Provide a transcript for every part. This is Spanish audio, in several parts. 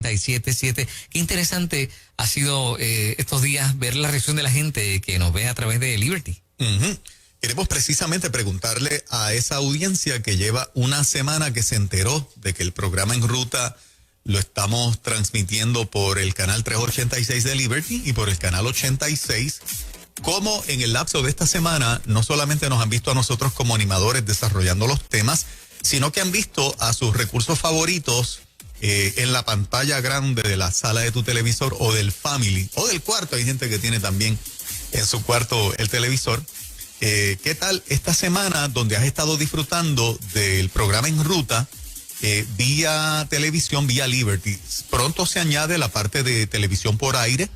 937 Qué interesante ha sido estos días ver la reacción de la gente que nos ve a través de Liberty. Queremos precisamente preguntarle a esa audiencia que lleva una semana que se enteró de que el programa En Ruta lo estamos transmitiendo por el canal 386 de Liberty y por el canal 86. Cómo en el lapso de esta semana no solamente nos han visto a nosotros como animadores desarrollando los temas, sino que han visto a sus recursos favoritos en la pantalla grande de la sala de tu televisor o del family o del cuarto. Hay gente que tiene también en su cuarto el televisor. ¿Qué tal esta semana donde has estado disfrutando del programa En Ruta vía televisión, vía Liberty? Pronto se añade la parte de televisión por aire.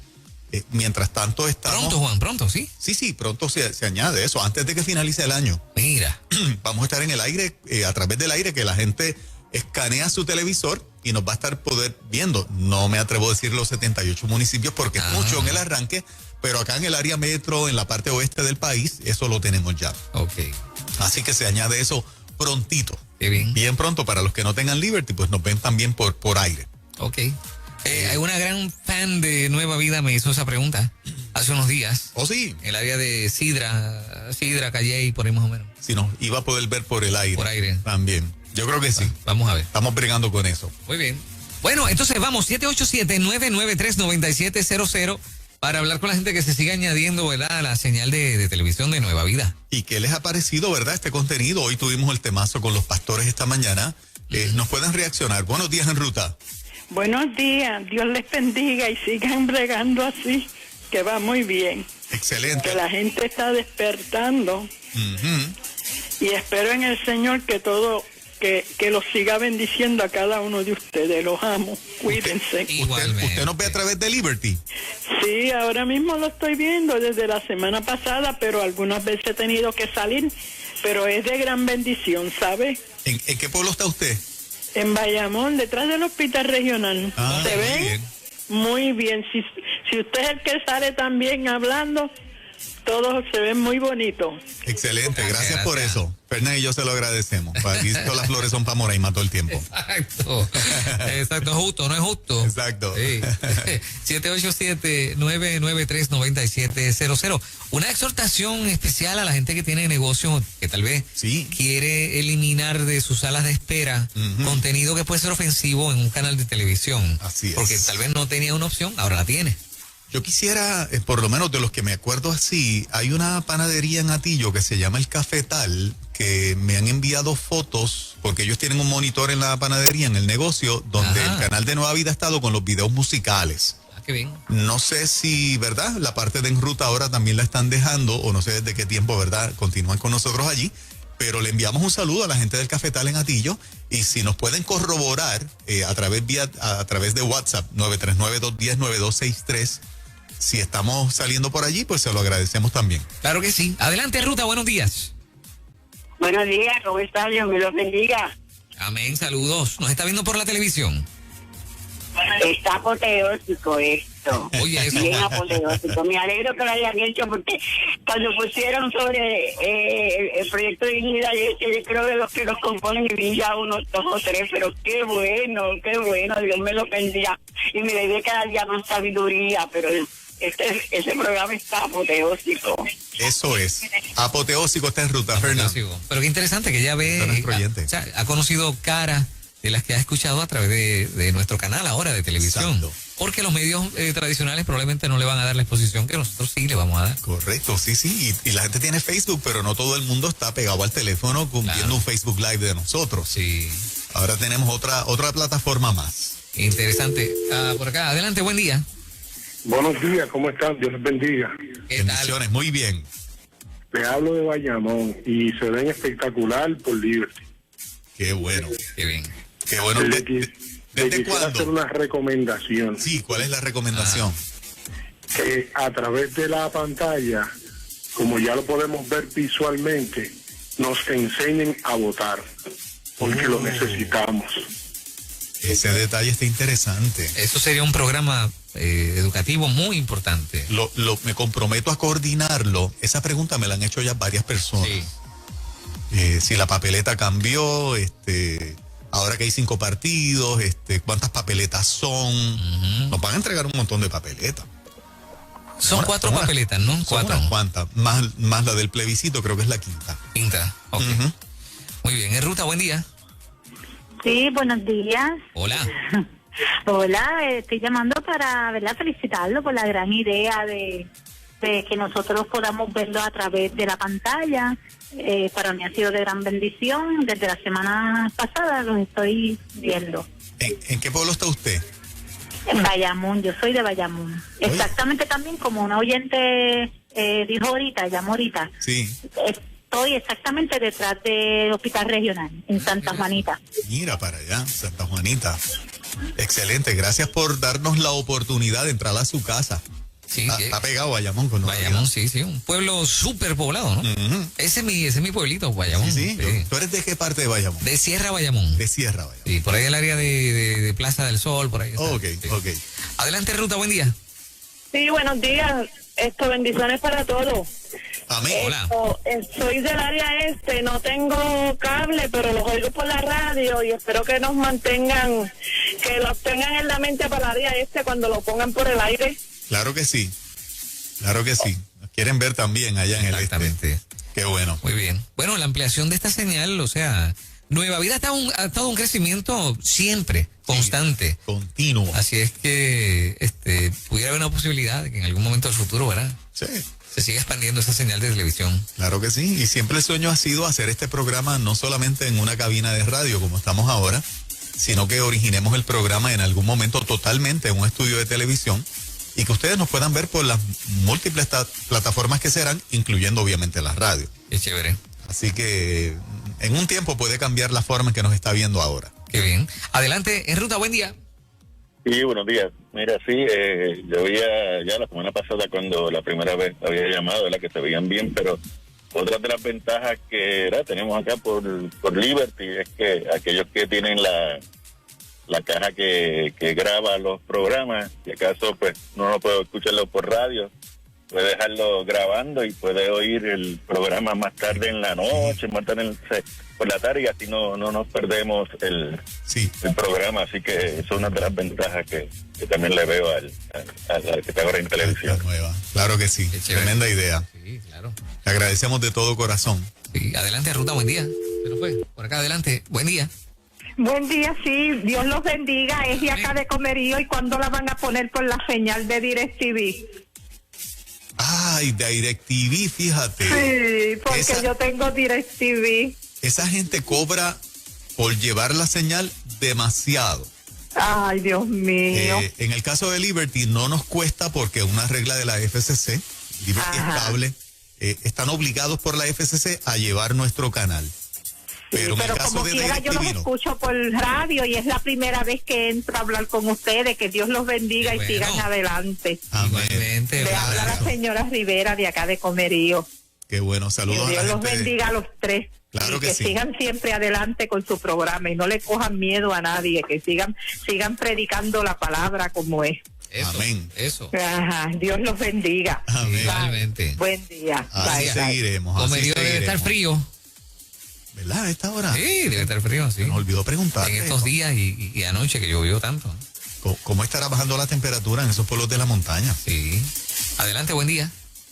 Mientras tanto estamos... Pronto, Juan, pronto, ¿sí? Sí, pronto se añade eso, antes de que finalice el año. Mira. Vamos a estar en el aire, a través del aire, que la gente escanea su televisor y nos va a estar poder viendo. No me atrevo a decir los 78 municipios porque es mucho en el arranque, pero acá en el área metro, en la parte oeste del país, eso lo tenemos ya. Ok. Así que se añade eso prontito. Qué bien. Bien pronto, para los que no tengan Liberty, pues nos ven también por aire. Ok. Hay una gran fan de Nueva Vida me hizo esa pregunta hace unos días. ¿Oh, sí? El área de Sidra, Calley, por ahí más o menos. Si nos iba a poder ver por el aire. Por aire. También. Yo creo que sí. Vamos a ver. Estamos bregando con eso. Muy bien. Bueno, entonces vamos, 787-993-9700 para hablar con la gente que se sigue añadiendo, ¿verdad?, a la señal de televisión de Nueva Vida. ¿Y qué les ha parecido, verdad, este contenido? Hoy tuvimos el temazo con los pastores esta mañana. Nos pueden reaccionar. Buenos días, En Ruta. Buenos días, Dios les bendiga y sigan bregando así, que va muy bien. Excelente. Que la gente está despertando y espero en el Señor que los siga bendiciendo a cada uno de ustedes. Los amo, cuídense. ¿Usted nos ve a través de Liberty? Sí, ahora mismo lo estoy viendo desde la semana pasada, pero algunas veces he tenido que salir, pero es de gran bendición, ¿sabe? ¿En qué pueblo está usted? En Bayamón, detrás del hospital regional. ¿Se ven? Bien. Muy bien. Si usted es el que sale también hablando, todos se ven muy bonitos. Excelente, gracias por eso. Fernández y yo se lo agradecemos. Aquí todas las flores son para Moraima todo el tiempo. Exacto, justo, no es justo. Exacto. Sí. 787-993-9700. Una exhortación especial a la gente que tiene negocio, que tal vez quiere eliminar de sus salas de espera contenido que puede ser ofensivo en un canal de televisión. Así es. Porque tal vez no tenía una opción, ahora la tiene. Yo quisiera, por lo menos de los que me acuerdo así, hay una panadería en Atillo que se llama El Cafetal, que me han enviado fotos, porque ellos tienen un monitor en la panadería, en el negocio, donde el canal de Nueva Vida ha estado con los videos musicales. Qué bien. No sé si, ¿verdad?, la parte de En Ruta ahora también la están dejando, o no sé desde qué tiempo, ¿verdad?, continúan con nosotros allí, pero le enviamos un saludo a la gente del Cafetal en Atillo, y si nos pueden corroborar a través de WhatsApp, 939-210-9263, si estamos saliendo por allí, pues se lo agradecemos también. Claro que sí. Adelante, Ruta, buenos días. Buenos días, ¿cómo está? Dios me los bendiga. Amén, saludos. ¿Nos está viendo por la televisión? Está apoteósico esto. Oye, eso. Bien apoteósico. Me alegro que lo hayan hecho porque cuando pusieron sobre el proyecto de dignidad, yo creo que los que los componen y vi ya unos 2 o 3, pero qué bueno, Dios me lo bendiga. Y me debe cada día más sabiduría, pero ese programa está apoteósico. Eso es. Apoteósico está En Ruta, Fernando. Pero qué interesante que ella ve, ha conocido caras de las que ha escuchado a través de nuestro canal ahora de televisión. Exacto. Porque los medios tradicionales probablemente no le van a dar la exposición que nosotros sí le vamos a dar. Correcto, sí. Y la gente tiene Facebook, pero no todo el mundo está pegado al teléfono viendo un Facebook Live de nosotros. Sí. Ahora tenemos otra plataforma más. Interesante. Por acá, adelante, buen día. Buenos días, ¿cómo están? Dios les bendiga. Bendiciones, muy bien. Le hablo de Bayamón y se ven espectacular por Liberty. Qué bueno. Qué bien. Qué bueno. ¿Desde cuándo? hacer una recomendación. Sí, ¿cuál es la recomendación? Que a través de la pantalla, como ya lo podemos ver visualmente, nos enseñen a votar, porque lo necesitamos. Ese detalle está interesante. Eso sería un programa educativo muy importante. Me comprometo a coordinarlo. Esa pregunta me la han hecho ya varias personas. Sí. Si la papeleta cambió, ahora que hay 5 partidos, cuántas papeletas son. Nos van a entregar un montón de papeletas. Son 4 papeletas, ¿no? 4. Unas cuantas, más la del plebiscito, creo que es la quinta. Ok. Muy bien, en ruta, buen día. Sí, buenos días. Hola. Hola, estoy llamando para, ¿verdad?, felicitarlo por la gran idea de que nosotros podamos verlo a través de la pantalla. Para mí ha sido de gran bendición. Desde la semana pasada los estoy viendo. ¿En qué pueblo está usted? En Bayamón, yo soy de Bayamón. Oye. Exactamente también como una oyente dijo ahorita, llamó ahorita. Sí. Estoy exactamente detrás del Hospital Regional, en Santa Juanita. Mira para allá, Santa Juanita. Excelente, gracias por darnos la oportunidad de entrar a su casa. Sí, está pegado a Bayamón con Bayamón, sí, un pueblo súper poblado, ¿no? Ese es mi pueblito, Bayamón. Sí. ¿Tú eres de qué parte de Bayamón? De Sierra Bayamón. De Sierra Bayamón. Sí, por ahí el área de Plaza del Sol, por ahí. Ok. Adelante, Ruta, buen día. Sí, buenos días. Bendiciones para todos. Amén. Hola. Soy del área este, no tengo cable, pero los oigo por la radio y espero que nos mantengan, que los tengan en la mente para el área este cuando lo pongan por el aire. Claro que sí. Nos quieren ver también allá en el este. Exactamente. Qué bueno. Muy bien. Bueno, la ampliación de esta señal, o sea, Nueva Vida ha estado un crecimiento siempre, constante. Continuo. Así es que pudiera haber una posibilidad de que en algún momento del futuro, ¿verdad?, Sí. se siga expandiendo esa señal de televisión. Claro que sí. Y siempre el sueño ha sido hacer este programa no solamente en una cabina de radio como estamos ahora, sino que originemos el programa en algún momento totalmente en un estudio de televisión y que ustedes nos puedan ver por las múltiples plataformas que serán, incluyendo obviamente las radios. Qué chévere. Así que en un tiempo puede cambiar la forma en que nos está viendo ahora. Qué bien. Adelante, en ruta, buen día. Sí, buenos días. Mira, sí, yo veía ya la semana pasada cuando la primera vez había llamado, la que se veían bien, pero otra de las ventajas que tenemos acá por Liberty es que aquellos que tienen la caja que graba los programas, si acaso pues no puede escucharlo por radio, puede dejarlo grabando y puede oír el programa más tarde en la noche, más tarde por la tarde, y así no nos perdemos el programa. Así que eso es una de las ventajas que también le veo al que está ahora en televisión. Nueva. Claro que sí, tremenda idea. Sí, claro. Te agradecemos de todo corazón. Sí, adelante, Ruta, buen día. Se nos fue. Por acá adelante, buen día. Buen día, sí, Dios los bendiga. Es de acá de Comerío. ¿Y cuándo la van a poner por la señal de DirecTV? Ay, DirecTV, fíjate. Sí, porque yo tengo DirecTV. Esa gente cobra por llevar la señal demasiado. Ay, Dios mío. En el caso de Liberty no nos cuesta porque una regla de la FCC, Liberty Estable, están obligados por la FCC a llevar nuestro canal. Pero en el caso como de quiera yo los escucho por radio y es la primera vez que entro a hablar con ustedes. Que Dios los bendiga y sigan adelante. Amén. Le habla la señora Rivera de acá de Comerío. Qué bueno, saludos que Dios a la los gente. bendiga a los tres. Claro y que sí. Sigan siempre adelante con su programa y no le cojan miedo a nadie, que sigan predicando la palabra como es. Eso, amén. Eso. Ajá, Dios los bendiga. Amén. Igualmente. Buen día. Así Bye, seguiremos. Comerío debe estar frío. ¿Verdad? A esta hora. Sí, debe estar frío, sí. Nos olvidó preguntar. En estos días y anoche que llovió tanto. ¿Cómo estará bajando la temperatura en esos pueblos de la montaña? Sí. Adelante, buen día.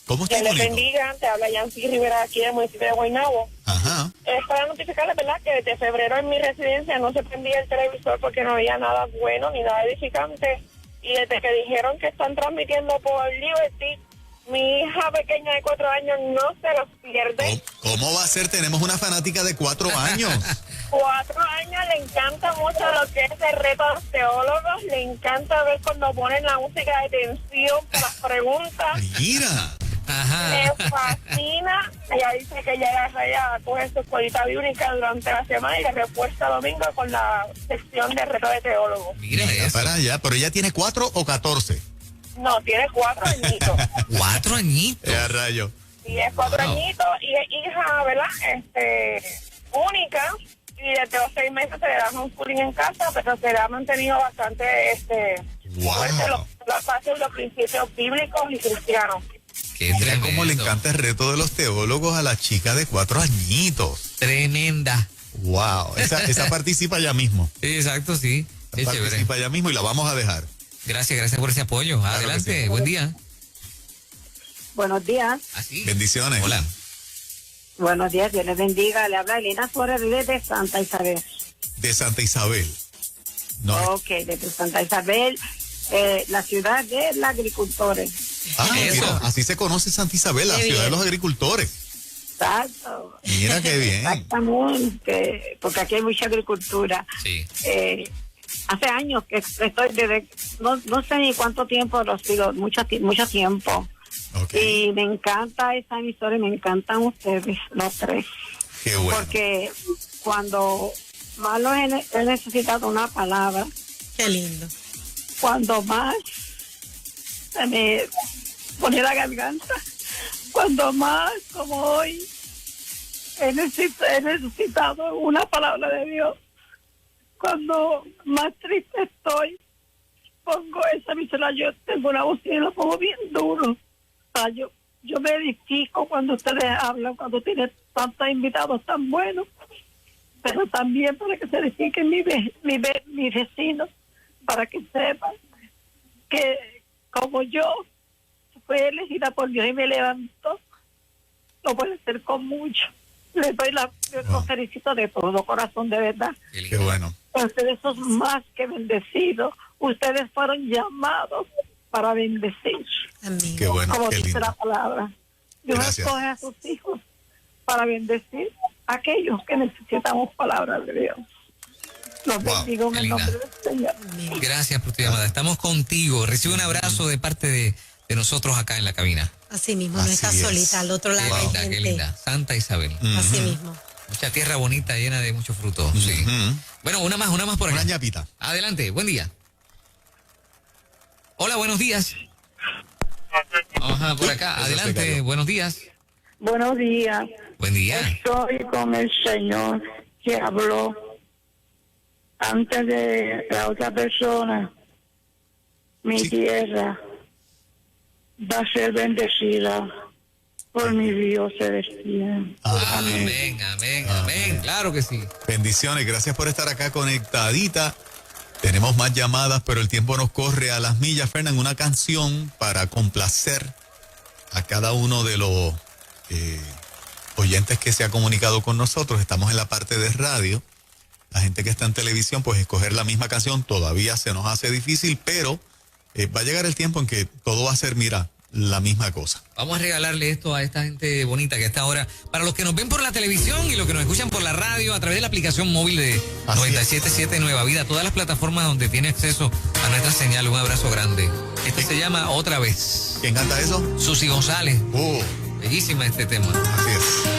¿Cómo está, Que les Molito? bendiga, te habla Yancy Rivera aquí del municipio de Guaynabo. Ajá. Es para notificarles, ¿verdad?, que desde febrero en mi residencia no se prendía el televisor porque no había nada bueno ni nada edificante. Y desde que dijeron que están transmitiendo por Liberty, mi hija pequeña de 4 años no se los pierde. ¿Cómo va a ser? Tenemos una fanática de 4 años. 4 años, le encanta mucho lo que es el reto de los teólogos, le encanta ver cuando ponen la música de tensión por las preguntas. Mira. Ajá. Me fascina. Ella dice que ella coge su escuelita bíblica durante la semana y le refuerza domingo con la sección de reto de teólogo. Mira Mira eso. para allá. ¿Pero ella tiene 4 o 14? No, tiene 4 añitos. 4 añitos. Ya rayo. Y es 4 Wow. añitos y es hija, ¿verdad? Única. Y desde los 6 meses se le da homeschooling en casa, pero se le ha mantenido bastante fuerte los pasos, los principios bíblicos y cristianos. Qué Mira cómo le tremendo. encanta el reto de los teólogos a la chica de 4 añitos. Tremenda. Wow, esa participa ya mismo. Exacto, sí. Es participa chévere. ya mismo y la vamos a dejar. Gracias por ese apoyo. Claro Adelante, sí. buen día. Buenos días. Así. Bendiciones. Hola. Buenos días, Dios les bendiga. Le habla Elena Suárez desde Santa Isabel. De Santa Isabel. No. Ok, desde Santa Isabel, la ciudad de los agricultores. Mira, así se conoce Santa Isabel, la ciudad de los agricultores. Exacto. Mira qué bien. Exactamente, porque aquí hay mucha agricultura. Sí. Hace años que estoy desde, no sé ni cuánto tiempo lo sigo, mucho tiempo. Okay. Y me encanta esa emisora y me encantan ustedes, los tres. Qué bueno. Porque cuando más los he necesitado una palabra. Qué lindo. Cuando más se me pone la garganta. Cuando más, como hoy, he necesitado una palabra de Dios. Cuando más triste estoy, pongo esa emisora. Yo tengo una voz y la pongo bien duro. Yo me edifico cuando ustedes hablan, cuando tienen tantos invitados tan buenos, pero también para que se edifiquen mis vecinos, para que sepan que como yo fui elegida por Dios y me levantó, lo puedo hacer con mucho. Les doy los felicito de todo corazón, de verdad. Qué bueno. Ustedes son más que bendecidos. Ustedes fueron llamados para bendecir. Amén. Qué bueno, Como qué dice lindo. la palabra. Dios Gracias. escoge a sus hijos para bendecir a aquellos que necesitamos palabras de Dios. Los bendigo en el nombre del Señor. Gracias por tu llamada. Estamos contigo. Recibe un abrazo de parte de nosotros acá en la cabina. Así mismo, no Así está es. solita, al otro lado Qué hay linda, gente. qué linda. Santa Isabel. Así mismo. Mucha tierra bonita, llena de mucho fruto. Sí. Bueno, una más por acá. Una ñapita. Adelante, buen día. Hola, buenos días. Ajá, por acá. Eso se Adelante, cayó. buenos días. Buenos días. Buen día. Estoy con el Señor que habló antes de la otra persona. Mi Sí. tierra va a ser bendecida por mi Dios celestial. Amén, amén, amén. Claro que sí. Bendiciones, gracias por estar acá conectadita. Tenemos más llamadas, pero el tiempo nos corre a las millas. Fernán, una canción para complacer a cada uno de los oyentes que se ha comunicado con nosotros. Estamos en la parte de radio. La gente que está en televisión, pues escoger la misma canción todavía se nos hace difícil, pero va a llegar el tiempo en que todo va a ser, mira, la misma cosa. Vamos a regalarle esto a esta gente bonita que está ahora. Para los que nos ven por la televisión y los que nos escuchan por la radio, a través de la aplicación móvil de Así 97.7 Nueva Vida, todas las plataformas donde tiene acceso a nuestra señal, un abrazo grande. Este se llama Otra Vez. ¿Quién canta eso? Susi González. Oh, Bellísima este tema. así es.